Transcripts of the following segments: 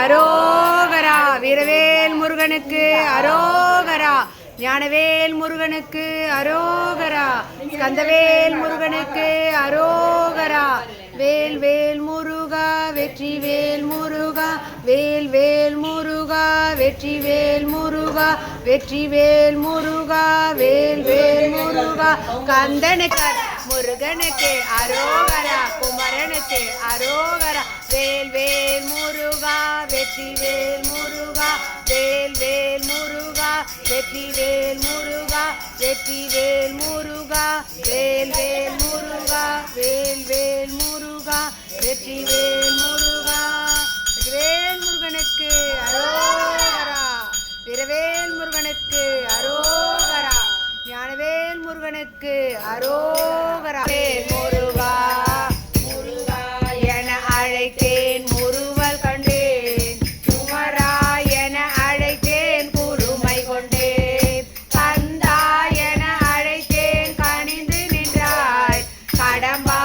அரோகரா. வீரவேல் முருகனுக்கு அரோகரா. ஞானவேல் முருகனுக்கு அரோகரா. ஸ்கந்தவேல் முருகனுக்கு அரோகரா. வேல் வேல் முருகா வெற்றி வேல் முருகா. வேல் வேல் முருகா வெற்றி வேல் முருகா. வெற்றி வேல் முருகா வேல் வேல் முருகா. கந்தனுக்கு முருகனுக்கு அரோகரா. குமரனுக்கு அரோகரா. வேல் வேல் முருகா வெற்றி வேல் முருகா. வேல் வேல் முருகா வெற்றி வேல் முருகா. வெற்றி வேல் முருகா வேல் வேல் முருகா. வேல் வேல் முருகா வெற்றி வேல் முருகா. வேல் முருகனுக்கு அரோகரா. வீரவேல் முருகனுக்கு அரோகரா. ஞானவேல் முருகனுக்கு அரோகரா. வேல் முருகா முருகா என அழைத்தேன் முறுவல் கண்டேன். குமரா என அழைத்தேன் குறுமை கொண்டேன். கந்தா என அழைத்தேன் கனிந்து நின்றாய். கடம்பா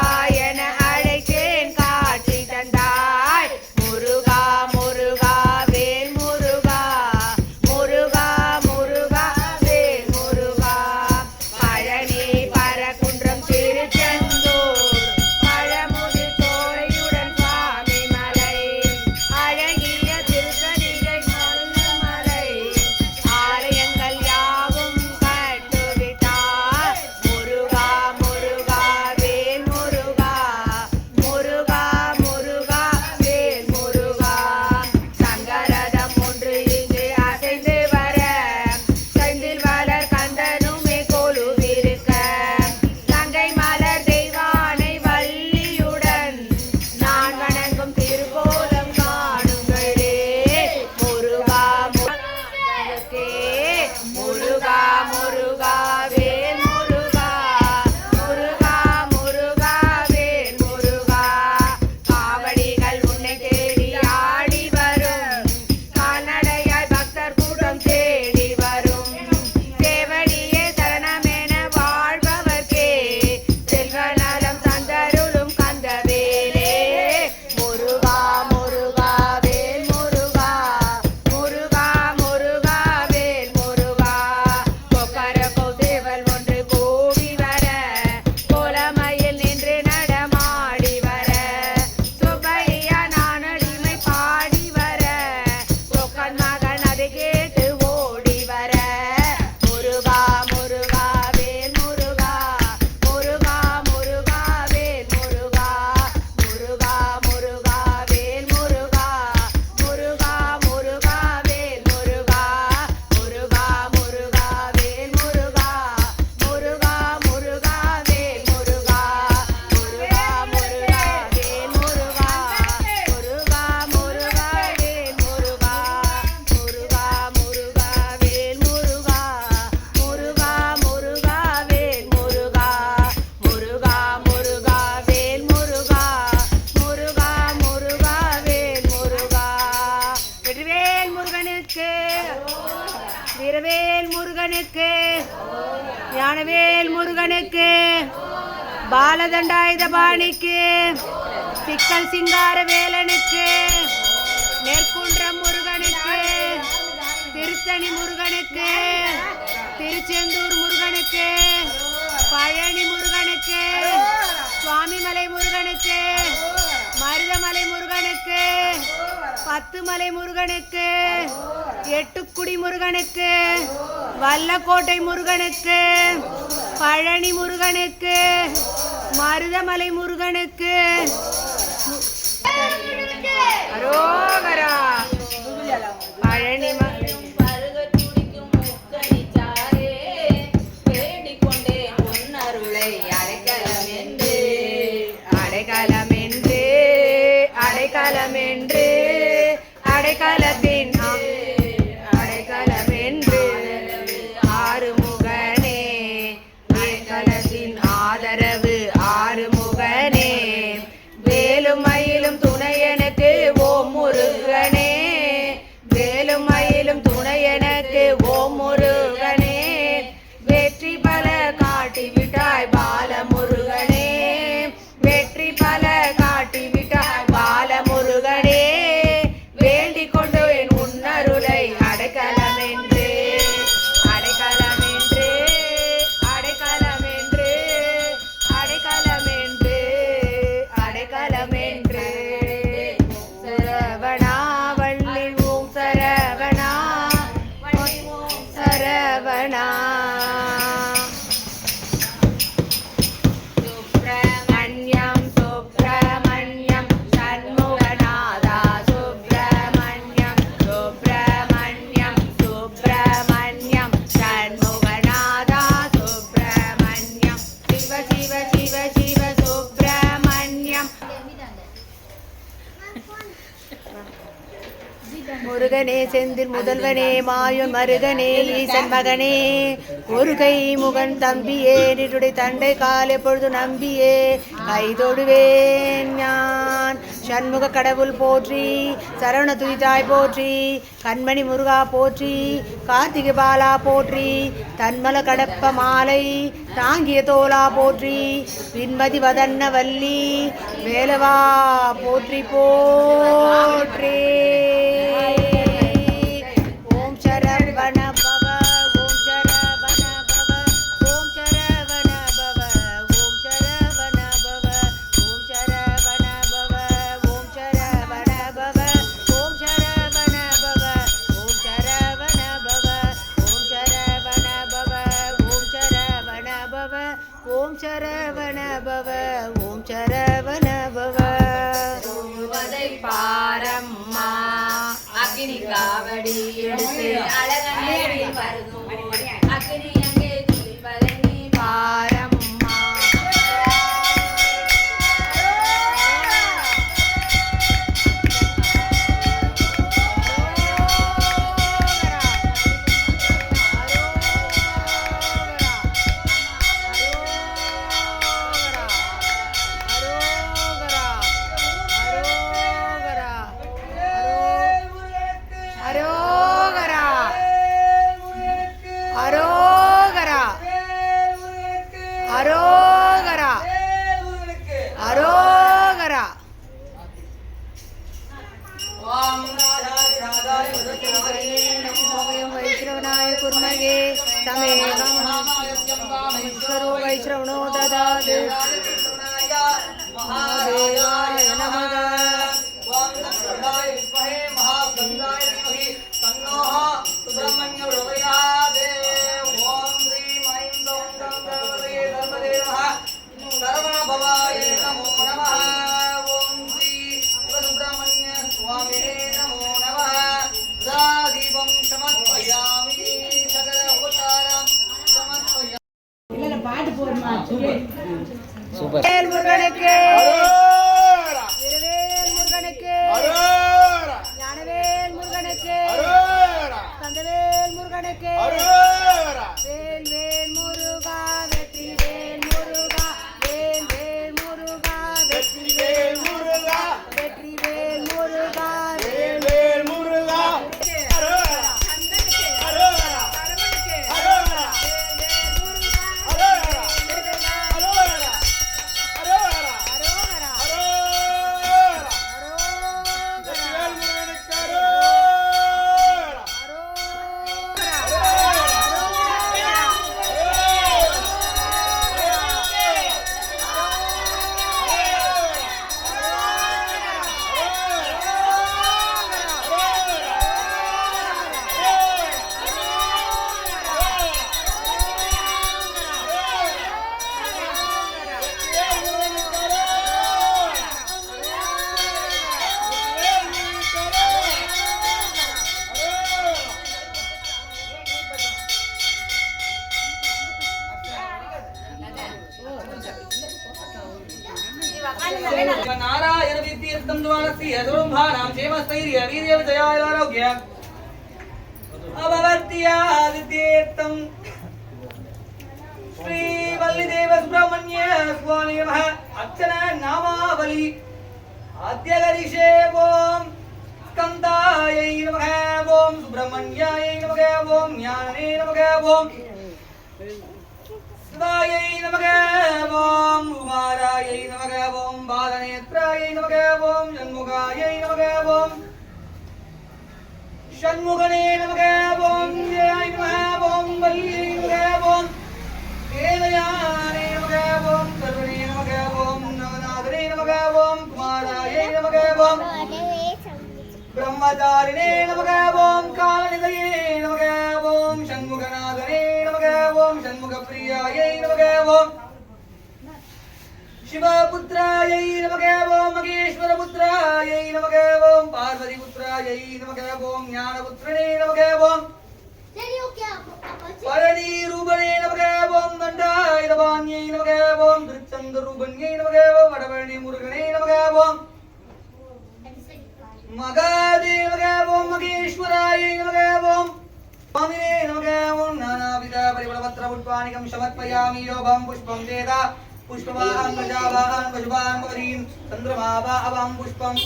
என அழைத்தேன் காட்சி தந்தாய். முருகா முருகா வேல் முருகா. முருகா முருகா வேல் முருகா. பழனி பரகுன்றம் திருச்செந்தூர் பழமுதி தோழையுடன் சுவாமி மலை. அழகிய திருத்தணிகை மலை. ஆலயங்கள் யாவும் கட்டுவிட்டார். முருகா முருகா வேல் முருகா. முருகா முருகா வேல் முருகா. சங்கரதம் ஒன்று இங்கு அசைந்து வர. செந்தில் மலர் கந்தனுமே கொலுவிருக்க. தங்கை மலர் தெய்வானை வள்ளியுடன் நான் வணங்கும் திருக்கோலம் காணுங்களே. முருகா முருகனுக்கே. முருகா முருகா வேல் முருகா. முருகா முருகா வேல் முருகா. காவடிகள் உன்னை தேடி ஆடி வரும். கால்நடையாய் பக்தர் கூட்டம் தேடி வரும். தேவடியே சரணமென வாழ்பவர்க்கே செல்வ நலம் தந்தருளும் கந்தவேலே. முருகா முருகா வேல் முருகா. முருகா முருகா வேல் முருகா. கொக்கரக்கோ சேவல் ஒன்று கூடி வர. கோலமையில் நின்று நடமாடி வர. சுப்பையா நான் அடிமை பாடி வர. கொக்கன் மகன் அதை கேட்டு ஓடி வர. முருகா முருகா வேல் முருகா. முருகா முருகா வேல் முருகா. முருகா முருகா வேல் முருகா. முருகா முருகா வேல் முருகா. முருகா முருகா வேல் முருகா. முருகா முருகா வேல் முருகா. முருகா முருகா வேல் முருகா. முருகா முருகா வேல் முருகா. முருகா முருகா வேல் முருகா. முருகா முருகா வேல் முருகா. முருகா முருகா வேல் முருகா. முருகா முருகா வேல் முருகா. வெற்றிவேல் முருகனுக்கு. வீரவேல் முருகனுக்கு. ஞானவேல் முருகனுக்கு. பாலதண்டாயுத பாணிக்கு. சிக்கல் சிங்கார வேலனுக்கு. நெற்குன்றம் முருகனுக்கு. திருத்தணி முருகனுக்கு. திருச்செந்தூர் முருகனுக்கு. பழனி முருகனுக்கு. சுவாமிமலை முருகனுக்கு. மருதமலை முருகனுக்கு. பத்துமலை முருகனுக்கு. எட்டுக்குடி முருகனுக்கு. வல்லக்கோட்டை முருகனுக்கு. பழனி முருகனுக்கு. மருதமலை முருகனுக்கு. அரோகரா. பழனி அடைக்கலமென்று அடைக்கலமென்று அடைக்கலத்தின் அடைக்கலமென்று ஆறுமுகனே. அடைக்கலத்தின் ஆதரவு ஆறுமுகனே. வேலும் மயிலும் துணை எனக்கு ஓம் முருகனே. வேலும் மயிலும் துணை எனக்கு ஓம் முருகனே. வெற்றி பல காட்டிவிட்டாய் பால முருகனே. வெற்றி பல காட்டிவிட்டாய் பால முருகனே. வேண்டி முருகனே செந்தில் முதல்வனே மாயோன் மருகனே ஈசன் மகனே ஒரு கை முகன் தம்பியே நின்றுடைய தண்டை கால் எப்பொழுது நம்பியே கைதொடுவேன் ஞான் சண்முக கடவுள் போற்றி சரவண துதித்தாய் போற்றி கண்மணி முருகா போற்றி கார்த்திகை பாலா போற்றி தன்மல கடப்ப மாலை தாங்கிய தோலா போற்றி விண்மதி வதன்ன வள்ளி வேலவா போற்றி போற்றி ஓம் சரவண பவ ஓம் சரவண பவ ஓம் சரவண பவ ஓம் சரவண பவ ஓம் சரவண பவ ஓம் சரவண பவ ஓம் சரவண பவ ஓம் சரவண பவ ஓம் சரவண பவ ஓம் சரவண பவ ஓம் சரவண பவ ஓம் சரவண பவ பாரம்மா அக்னி காவடி எடுத்து அழகனே வருகும் அக்னி அங்கே துளிப்பதனி பாரம்மா அரோகரா அரோகரா வைஷ்ணவனாய குர்மகே சமேகம் வைஷ்ணவனோ ததாது மகாதேவாய நமக சூப்பர் முருகனுக்கு இருவேல் முருகனுக்கு ஞானவேல் முருகனுக்கு கந்தவேல் முருகனுக்கு வேல் வேல் முருகா வெற்றி வேல் முருகா வேல் வேல் முருகா வெற்றி வேல் முருகா வெற்றி வேல் முருகா வேல் வேல் முருகா नारायण विद्येत्तम द्वारस्य दुर्भानां क्षेमस्थैर्य वीर्य विजयाय आरोग्य अभवत्यादित्येत्तम श्री वल्लीदेव सुब्रह्मण्य स्वामी नमः अर्चना नामावली अद्यगरिषे ओम स्कन्दायै नमः ओम सुब्रह्मण्यायै नमः ओम ज्ञानने नमः ओम शिवायै नमः ओम उमारायै नमः ओम बालनेत्रायै नमः ओम षण्मुखायै नमः ओम षण्मुखने नमः ओम जयाय नमः ओम वल्ल्यै नमः ओम केलयाने नमः ओम सर्वणे नमः ओम नवनाथने नमः ओम कुमारायै नमः ओम ब्रह्मचारिणे नमः ओम कालनिधये नमः ओम षण्मुखनाथने नमः ओम षण्मुखप्रियायै नमः ओम शिवपुत्रायै नमः ओम महेश्वरपुत्रायै नमः ओम पार्वतीपुत्रायै नमः ओम ज्ञानपुत्रने नमः ओम परनीरूपणे नमः ओम दण्डायुधपाण्यै नमः ओम धृच्छन्दरूपण्यै नमः ओम वडवर्णी मुरुगणे नमः ओम मगादेव नमः ओम महेश्वराय नमः ओम स्वामिने नमः ओम नानाविध परिमलपत्र पुष्पाणिकं समर्पयामि योगं पुष्पं वेदा पुष्पवाहं प्रजावाहं पशुवाहं भवतीं चन्द्रमावाहं पुष्पं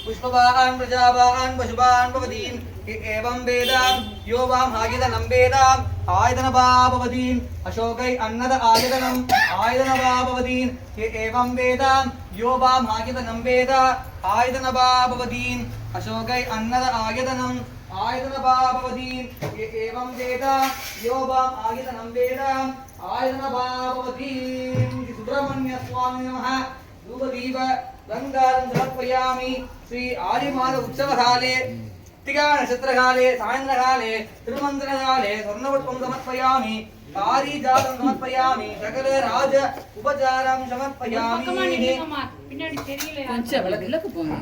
पुष्पवाहं प्रजावाहं पशुवाहं भवतीं एवं वेदां यो वां आयतनं वेदां आयतनभाववतीं अशोकै अन्नद आयतनभाववतीं एवं वेदां यो वां आयतनं वेद आयतनभाववतीं अशोकै अन्नद आयतनभाववतीं एवं वेदा यो वां आयतनं वेद आयतनभाववतीं सुब्रह्मण्य स्वामी नमः धूपदीप गंगारं समर्पयामि श्री आदिमाद उत्सवकाले तिगा नक्षत्रकाले सायन्द्रकाले तिरुमन्त्रकाले स्वर्णपुष्पं समर्पयामि पारिजातं समर्पयामि सकल राज उपचारं समर्पयामि பின்னாடி தெரியல கொஞ்சம் விளக்கு போங்க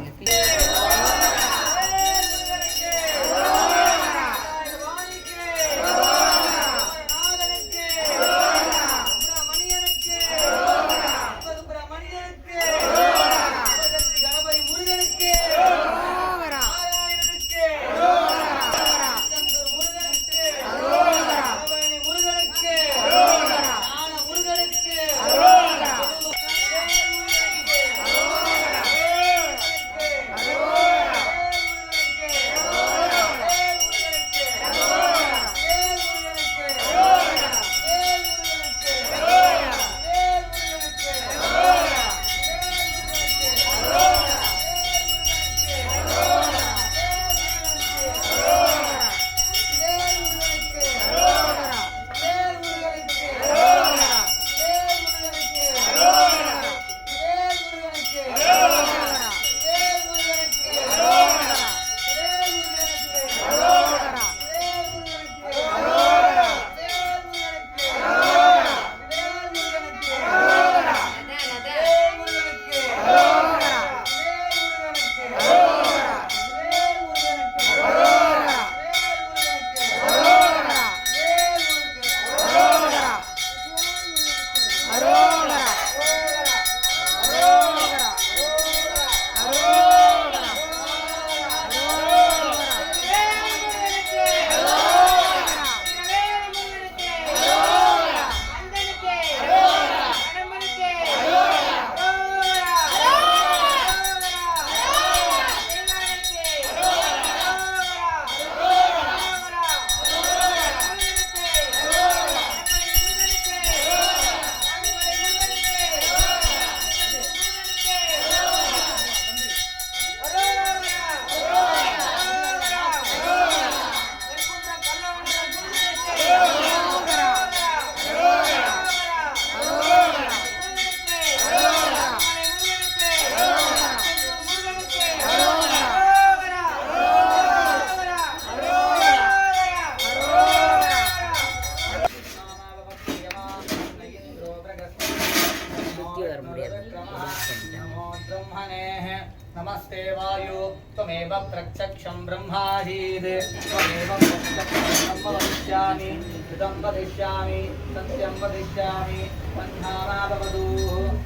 नमस्ते वायु त्वमेव प्रत्यक्षं ब्रह्मासीत् त्वमेव प्रत्यक्षं ब्रह्म वदिष्यामि कृतं वदिष्यामि सत्यं वदिष्यामि पन्थामाववधू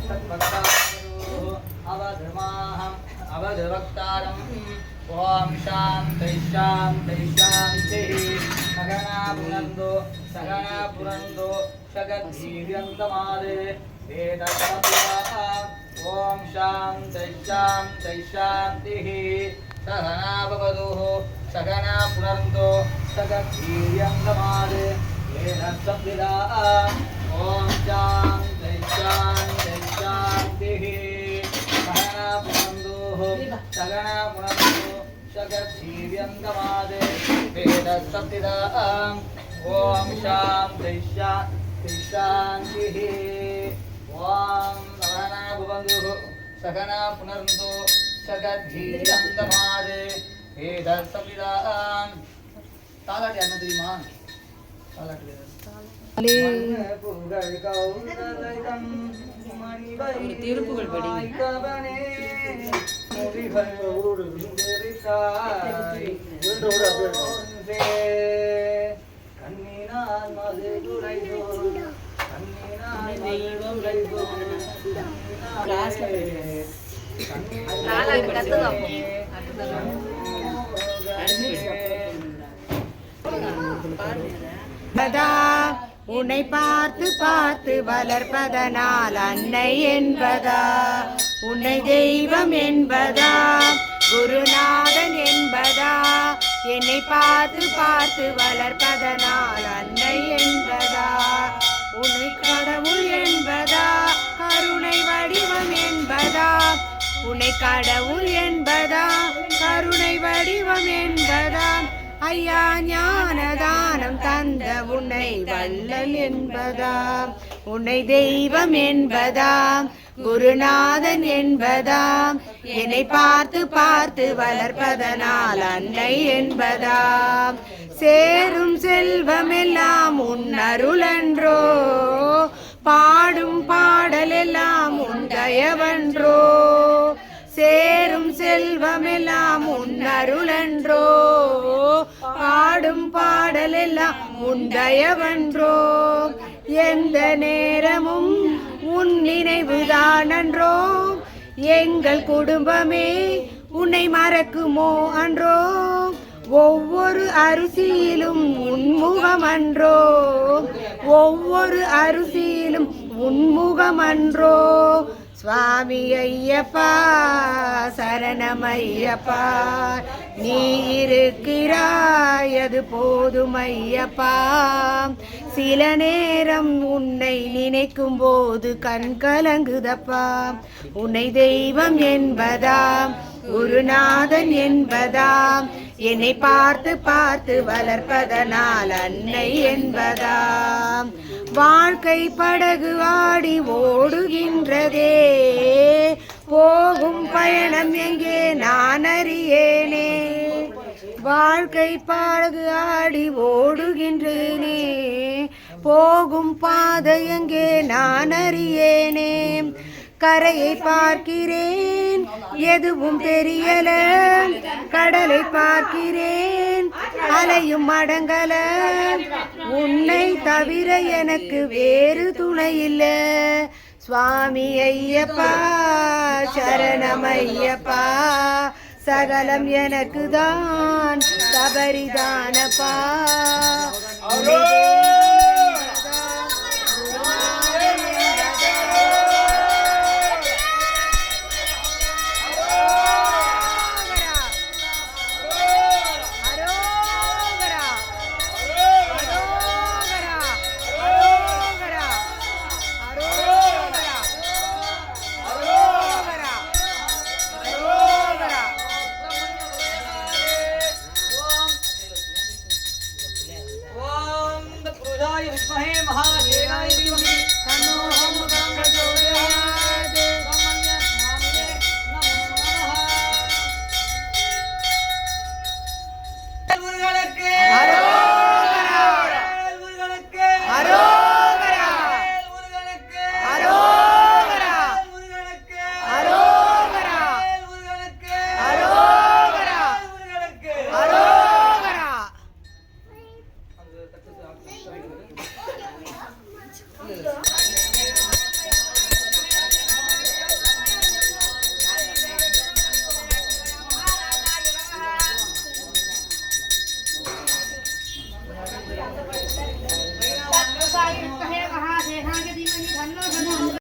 तद्भक्तावधूः अवधर्माहम् अवधवक्तारम् ॐ शान्तिः शान्तिः शान्तिः सगना पुनन्दो शगद्वीर्यन्तमादे वेदसमद्वाः ओम शांति शांति शांतिः सहना भवतु सहना पुनर्तो सगद्वीर्यन्तमादे वेदसंविदाः ओम शांति शांति शांतिः सहना पुनर्तो सहना पुनर्तो सगद्वीर्यन्तमादे वेदसंविदाः ओम शांति शांति शांतिः ओम सहना भवन्तु सहना पुनर्तो सगद्वीर्यन्तमादे वेदसंविदाः தாலாட்டு என்ன தெரியுமா தாலாட்டு திருப்புகள் படி கண்ணினால் மது குறைதோ கத்துதான் என்பதா உன்னை பார்த்து பார்த்து வளர்ப்பதனால் அன்னை என்பதா உன்னை தெய்வம் என்பதா குருநாதன் என்பதா என்னை பார்த்து பார்த்து வளர்ப்பதனால் அன்னை என்பதா உன்னை கடவுள் என்பதா கருணை வடிவம் என்பதா உன்னை கடவுள் என்பதா கருணை வடிவம் என்பதா ஐயா ஞானதானம் தந்த உன்னை வள்ளல் என்பதா உன்னை தெய்வம் என்பதா குருநாதன் என்பதா என்னை பார்த்து பார்த்து வளர்ப்பதனால் அன்னை என்பதா சேரும் செல்வமெல்லாம் உன் அருளன்றோ பாடும் பாடலெல்லாம் உன் தயவன்றோ சேரும் செல்வமெல்லாம் உன் அருளன்றோ பாடும் பாடலெல்லாம் உன் தயவன்றோ எந்த நேரமும் உன் நினைவுதானன்றோ எங்கள் குடும்பமே உன்னை மறக்குமோ அன்றோ ஒவ்வொரு அரிசியிலும் உன்முகம் அன்றோ ஒவ்வொரு அரிசியிலும் உன்முகம் அன்றோ சுவாமி ஐயப்பா சரணம் ஐயப்பா நீ இருக்கிறாய் அது போதும் ஐயப்பா சில நேரம் உன்னை நினைக்கும் போது கண் கலங்குதப்பா உன்னை தெய்வம் என்பதா குருநாதன் என்பதா என்னை பார்த்து பார்த்து வளர்ப்பதனால் அன்னை என்பதா வாழ்க்கை படகு ஆடி ஓடுகின்றதே போகும் பயணம் எங்கே நான் அறியேனே வாழ்க்கை படகு ஆடி ஓடுகின்றேனே போகும் பாதை எங்கே நான் அறியேனே கரையை பார்க்கிறேன் எதுவும் தெரியல கடலை பார்க்கிறேன் அலையும் அடங்கல உன்னை தவிர எனக்கு வேறு துணை இல்ல சுவாமி ஐயப்பா சரணம் ஐயப்பா சகலம் எனக்கு தான் சபரிதானப்பா